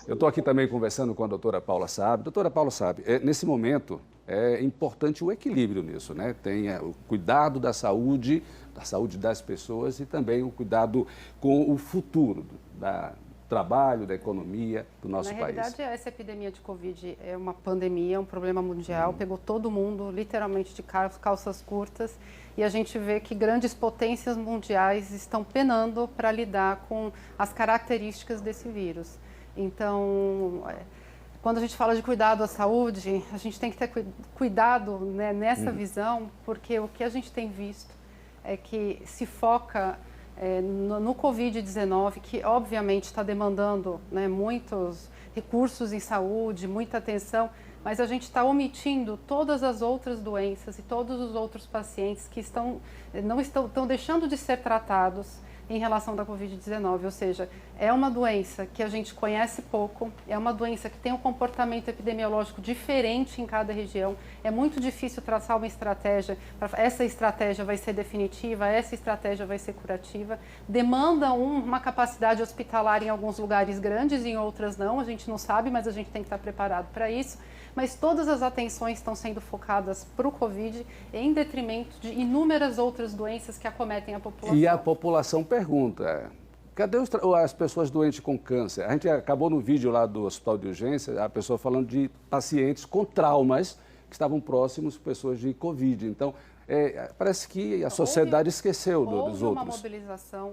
Eu estou aqui também conversando com a doutora Paula Sabe. Doutora Paula Sabe, nesse momento é importante o equilíbrio nisso, né? Tem o cuidado da saúde das pessoas e também o cuidado com o futuro do trabalho, da economia do nosso país. Na realidade, essa epidemia de Covid é uma pandemia, um problema mundial, pegou todo mundo literalmente de calças curtas e a gente vê que grandes potências mundiais estão penando para lidar com as características desse vírus. Então, quando a gente fala de cuidado à saúde, a gente tem que ter cuidado, né, nessa visão, porque o que a gente tem visto é que se foca no Covid-19, que obviamente está demandando, né, muitos recursos em saúde, muita atenção, mas a gente está omitindo todas as outras doenças e todos os outros pacientes que estão deixando de ser tratados em relação da Covid-19, ou seja, é uma doença que a gente conhece pouco, é uma doença que tem um comportamento epidemiológico diferente em cada região, é muito difícil traçar uma estratégia, essa estratégia vai ser definitiva, essa estratégia vai ser curativa, demanda uma capacidade hospitalar em alguns lugares grandes, em outras não, a gente não sabe, mas a gente tem que estar preparado para isso. Mas todas as atenções estão sendo focadas para o Covid em detrimento de inúmeras outras doenças que acometem a população. E a população pergunta, cadê as pessoas doentes com câncer? A gente acabou no vídeo lá do Hospital de Urgência, a pessoa falando de pacientes com traumas que estavam próximos, pessoas de Covid. Então, parece que a sociedade esqueceu dos outros. Houve uma mobilização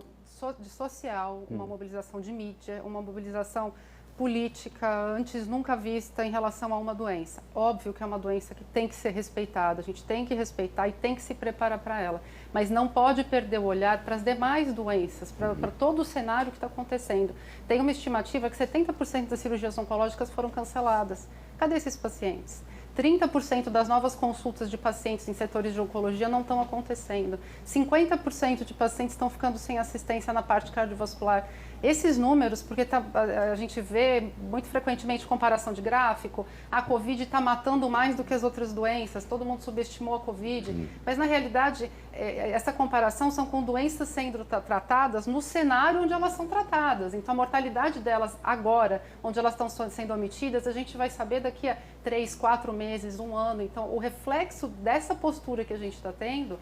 social, uma mobilização de mídia, uma mobilização política antes nunca vista em relação a uma doença. Óbvio que é uma doença que tem que ser respeitada, a gente tem que respeitar e tem que se preparar para ela, mas não pode perder o olhar para as demais doenças, para todo o cenário que está acontecendo. Tem uma estimativa que 70% das cirurgias oncológicas foram canceladas. Cadê esses pacientes? 30% das novas consultas de pacientes em setores de oncologia não estão acontecendo. 50% de pacientes estão ficando sem assistência na parte cardiovascular. Esses números, porque a gente vê muito frequentemente comparação de gráfico, a Covid está matando mais do que as outras doenças, todo mundo subestimou a Covid, mas na realidade essa comparação são com doenças sendo tratadas no cenário onde elas são tratadas. Então a mortalidade delas agora, onde elas estão sendo omitidas, a gente vai saber daqui a 3, 4 meses, 1 ano. Então o reflexo dessa postura que a gente está tendo,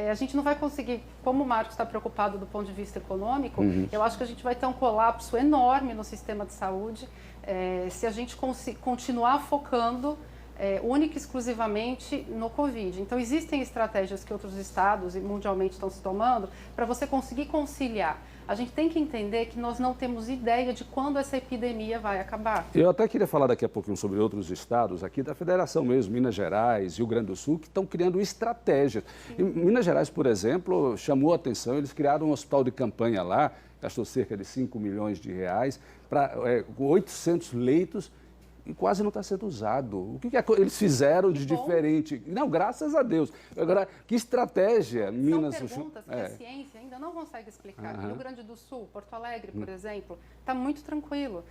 a gente não vai conseguir, como o Marcos está preocupado do ponto de vista econômico, eu acho que a gente vai ter um colapso enorme no sistema de saúde se a gente continuar focando única e exclusivamente no Covid. Então existem estratégias que outros estados e mundialmente estão se tomando para você conseguir conciliar. A gente tem que entender que nós não temos ideia de quando essa epidemia vai acabar. Eu até queria falar daqui a pouquinho sobre outros estados aqui da federação mesmo, Minas Gerais, Rio Grande do Sul, que estão criando estratégias. Em Minas Gerais, por exemplo, chamou a atenção, eles criaram um hospital de campanha lá, gastou cerca de 5 milhões de reais, com 800 leitos, e quase não está sendo usado. O que eles fizeram de diferente? Não, graças a Deus. Agora, que estratégia Minas... São perguntas que a ciência ainda não consegue explicar. Rio Grande do Sul, Porto Alegre, por exemplo, está muito tranquilo.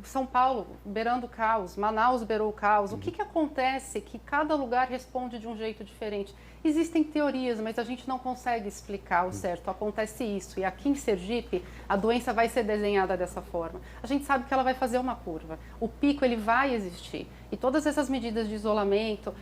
São Paulo, beirando o caos. Manaus beirou o caos. O que acontece que cada lugar responde de um jeito diferente? Existem teorias, mas a gente não consegue explicar o certo. Acontece isso. E aqui em Sergipe, a doença vai ser desenhada dessa forma. A gente sabe que ela vai fazer uma curva. O pico, ele vai existir. E todas essas medidas de isolamento,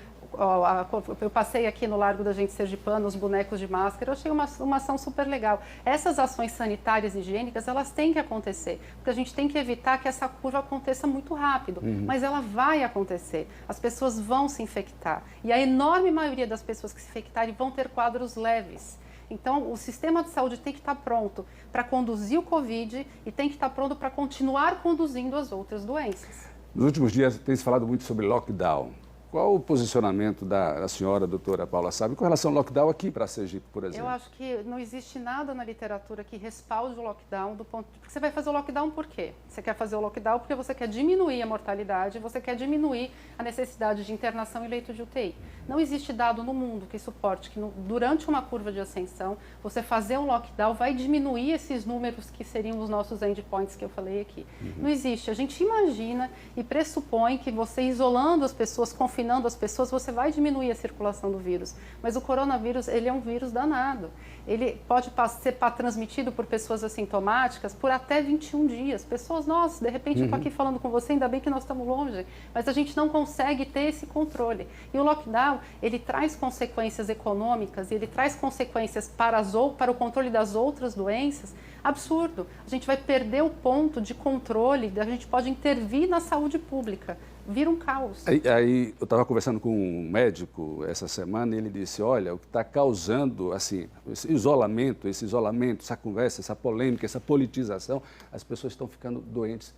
eu passei aqui no Largo da Gente Sergipana, os bonecos de máscara, eu achei uma ação super legal. Essas ações sanitárias e higiênicas, elas têm que acontecer, porque a gente tem que evitar que essa curva aconteça muito rápido, mas ela vai acontecer. As pessoas vão se infectar e a enorme maioria das pessoas que se infectarem vão ter quadros leves. Então, o sistema de saúde tem que estar pronto para conduzir o Covid e tem que estar pronto para continuar conduzindo as outras doenças. Nos últimos dias tem se falado muito sobre lockdown. Qual o posicionamento da senhora, doutora Paula Sabe, com relação ao lockdown aqui para Sergipe, por exemplo? Eu acho que não existe nada na literatura que respalde o lockdown porque você vai fazer o lockdown por quê? Você quer fazer o lockdown porque você quer diminuir a mortalidade, você quer diminuir a necessidade de internação em leito de UTI. Não existe dado no mundo que suporte que durante uma curva de ascensão, você fazer um lockdown vai diminuir esses números que seriam os nossos endpoints que eu falei aqui. Não existe. A gente imagina e pressupõe que você isolando as pessoas, confinando confinando as pessoas, você vai diminuir a circulação do vírus. Mas o coronavírus, ele é um vírus danado. Ele pode ser transmitido por pessoas assintomáticas por até 21 dias. Pessoas, nossa, de repente eu estou aqui falando com você, ainda bem que nós estamos longe, mas a gente não consegue ter esse controle. E o lockdown, ele traz consequências econômicas, ele traz consequências para o controle das outras doenças, absurdo. A gente vai perder o ponto de controle, a gente pode intervir na saúde pública. Vira um caos. Aí eu estava conversando com um médico essa semana e ele disse, olha, o que está causando assim, esse isolamento, essa conversa, essa polêmica, essa politização, as pessoas estão ficando doentes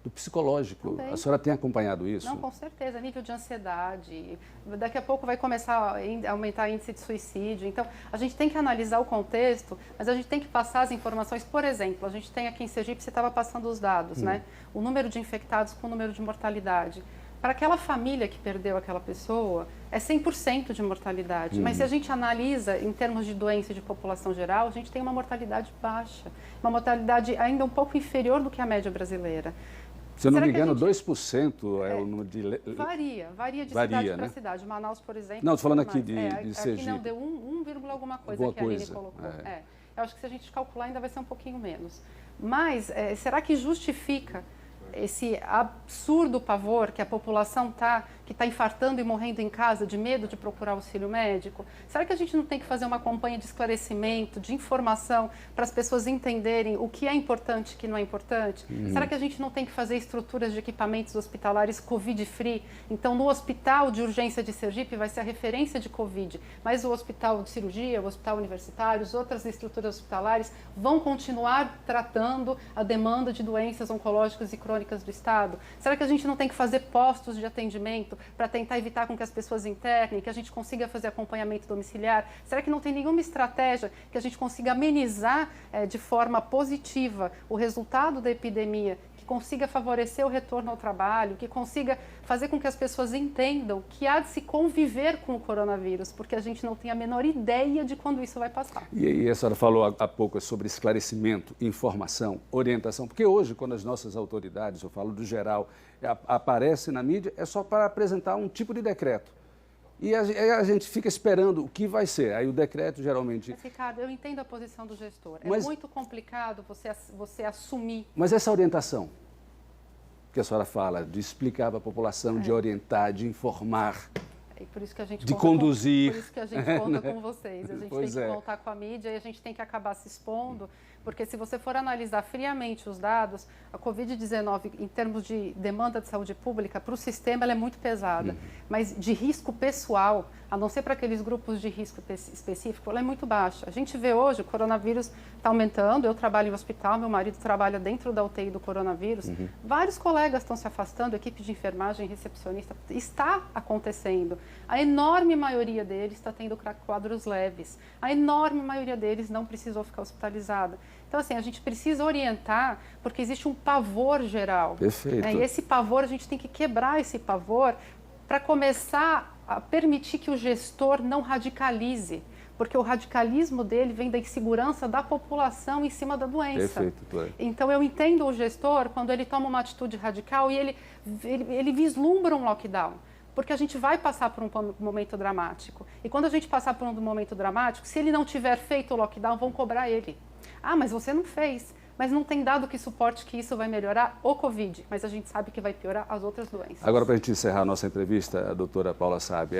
do psicológico. Também. A senhora tem acompanhado isso? Não, com certeza. Nível de ansiedade. Daqui a pouco vai começar a aumentar o índice de suicídio. Então, a gente tem que analisar o contexto, mas a gente tem que passar as informações. Por exemplo, a gente tem aqui em Sergipe, você estava passando os dados, né? O número de infectados com o número de mortalidade. Para aquela família que perdeu aquela pessoa, é 100% de mortalidade. Mas se a gente analisa em termos de doença de população geral, a gente tem uma mortalidade baixa. Uma mortalidade ainda um pouco inferior do que a média brasileira. Se eu não me engano, 2% é o número de... Varia de cidade para cidade. Manaus, por exemplo... Não, estou falando aqui de Aqui Sergipe. não, deu 1, alguma coisa que a Aline colocou. Eu acho que se a gente calcular ainda vai ser um pouquinho menos. Mas será que justifica esse absurdo pavor que a população que está infartando e morrendo em casa de medo de procurar auxílio médico? Será que a gente não tem que fazer uma campanha de esclarecimento, de informação, para as pessoas entenderem o que é importante e o que não é importante? Será que a gente não tem que fazer estruturas de equipamentos hospitalares Covid-free? Então, no hospital de urgência de Sergipe vai ser a referência de Covid, mas o hospital de cirurgia, o hospital universitário, as outras estruturas hospitalares vão continuar tratando a demanda de doenças oncológicas e crônicas do Estado? Será que a gente não tem que fazer postos de atendimento para tentar evitar com que as pessoas internem, que a gente consiga fazer acompanhamento domiciliar? Será que não tem nenhuma estratégia que a gente consiga amenizar de forma positiva o resultado da epidemia, que consiga favorecer o retorno ao trabalho, que consiga fazer com que as pessoas entendam que há de se conviver com o coronavírus, porque a gente não tem a menor ideia de quando isso vai passar. E a senhora falou há pouco sobre esclarecimento, informação, orientação, porque hoje, quando as nossas autoridades, eu falo do geral, aparecem na mídia, é só para apresentar um tipo de decreto. E a gente fica esperando o que vai ser. Aí o decreto geralmente... Mas, Ricardo, eu entendo a posição do gestor. É muito complicado você assumir... Mas essa orientação que a senhora fala, de explicar para a população, de orientar, de informar... E por isso que a gente de conduzir. Por isso que a gente conta com vocês. A gente tem que voltar com a mídia e a gente tem que acabar se expondo, porque se você for analisar friamente os dados, a Covid-19, em termos de demanda de saúde pública, para o sistema ela é muito pesada. Mas de risco pessoal, a não ser para aqueles grupos de risco específico, ela é muito baixa. A gente vê hoje o coronavírus está aumentando, eu trabalho em hospital, meu marido trabalha dentro da UTI do coronavírus, vários colegas estão se afastando, equipe de enfermagem, recepcionista, está acontecendo. A enorme maioria deles está tendo quadros leves. A enorme maioria deles não precisou ficar hospitalizada. Então, assim, a gente precisa orientar, porque existe um pavor geral. Perfeito. E esse pavor, a gente tem que quebrar esse pavor para começar a permitir que o gestor não radicalize. Porque o radicalismo dele vem da insegurança da população em cima da doença. Perfeito. Então, eu entendo o gestor quando ele toma uma atitude radical e ele vislumbra um lockdown. Porque a gente vai passar por um momento dramático. E quando a gente passar por um momento dramático, se ele não tiver feito o lockdown, vão cobrar ele. Ah, mas você não fez. Mas não tem dado que suporte que isso vai melhorar o Covid. Mas a gente sabe que vai piorar as outras doenças. Agora, para a gente encerrar a nossa entrevista, a doutora Paula Sabe,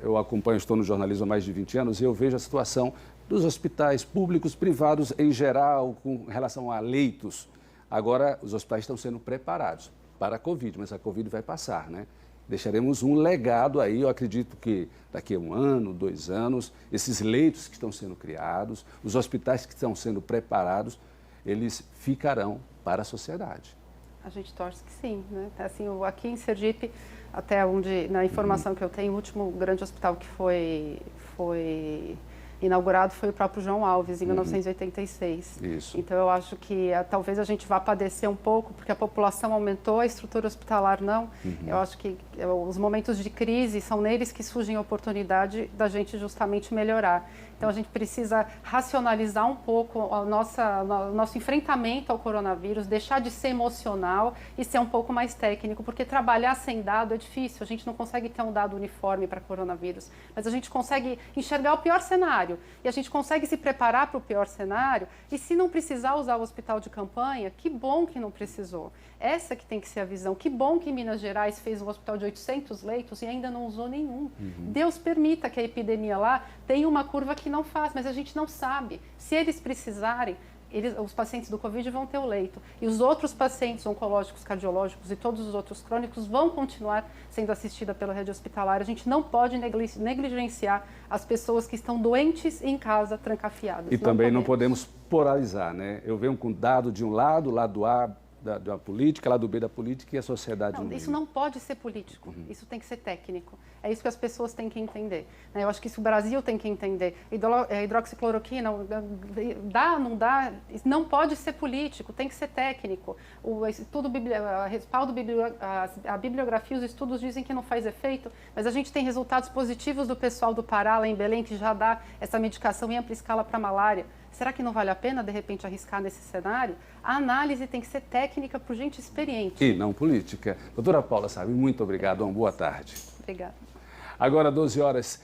eu acompanho, estou no jornalismo há mais de 20 anos e eu vejo a situação dos hospitais públicos, privados em geral, com relação a leitos. Agora, os hospitais estão sendo preparados para a Covid, mas a Covid vai passar, né? Deixaremos um legado aí, eu acredito que daqui a 1 ano, 2 anos, esses leitos que estão sendo criados, os hospitais que estão sendo preparados, eles ficarão para a sociedade. A gente torce que sim, né? Assim, aqui em Sergipe, até onde, na informação que eu tenho, o último grande hospital que foi inaugurado foi o próprio João Alves, em 1986. Isso. Então, eu acho que talvez a gente vá padecer um pouco, porque a população aumentou, a estrutura hospitalar não. Eu acho que os momentos de crise são neles que surgem a oportunidade da gente justamente melhorar. Então, a gente precisa racionalizar um pouco o nosso enfrentamento ao coronavírus, deixar de ser emocional e ser um pouco mais técnico, porque trabalhar sem dado é difícil, a gente não consegue ter um dado uniforme para coronavírus, mas a gente consegue enxergar o pior cenário e a gente consegue se preparar para o pior cenário e se não precisar usar o hospital de campanha, que bom que não precisou. Essa que tem que ser a visão. Que bom que Minas Gerais fez um hospital de 800 leitos e ainda não usou nenhum. Deus permita que a epidemia lá tenha uma curva que não faz, mas a gente não sabe. Se eles precisarem, os pacientes do Covid vão ter o leito. E os outros pacientes oncológicos, cardiológicos e todos os outros crônicos vão continuar sendo assistidos pela rede hospitalar. A gente não pode negligenciar as pessoas que estão doentes em casa, trancafiadas. E também não podemos polarizar, né? Eu venho com dado de um lado A da política, lado B da política e a sociedade. Não, isso não pode ser político, isso tem que ser técnico. É isso que as pessoas têm que entender. Eu acho que isso o Brasil tem que entender. Hidroxicloroquina, dá, não dá, não pode ser político, tem que ser técnico. O estudo, respaldo, a bibliografia, os estudos dizem que não faz efeito, mas a gente tem resultados positivos do pessoal do Pará, lá em Belém, que já dá essa medicação em ampla escala para malária. Será que não vale a pena, de repente, arriscar nesse cenário? A análise tem que ser técnica por gente experiente. E não política. Doutora Paula Sarmento, muito obrigado. Uma boa tarde. Obrigada. Agora, 12 horas